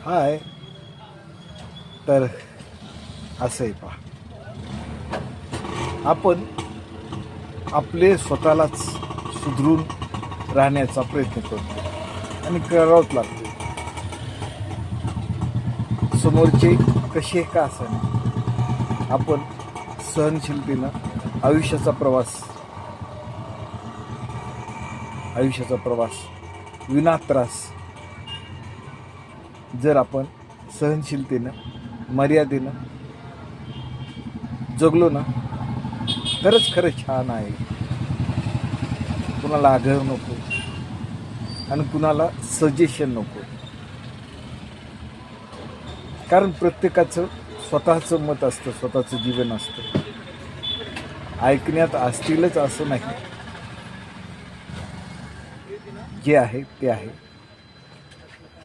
हाय. तर असं आहे पहा, आपण आपले स्वतःलाच सुधरून राहण्याचा प्रयत्न करतो आणि करावंच लागतो. समोरचे कसे का असेना, आपण सहनशीलतेनं आयुष्याचा प्रवास विना त्रास जर आपण सहनशीलतेनं मर्यादेनं जगलो ना, तरच खरं छान आहे. कुणाला आग्रह नको आणि कुणाला सजेशन नको, कारण प्रत्येकाचं स्वतःचं मत असतं, स्वतःचं जीवन असतं. ऐकण्यात असतीलच असं नाही, जे आहे ते आहे.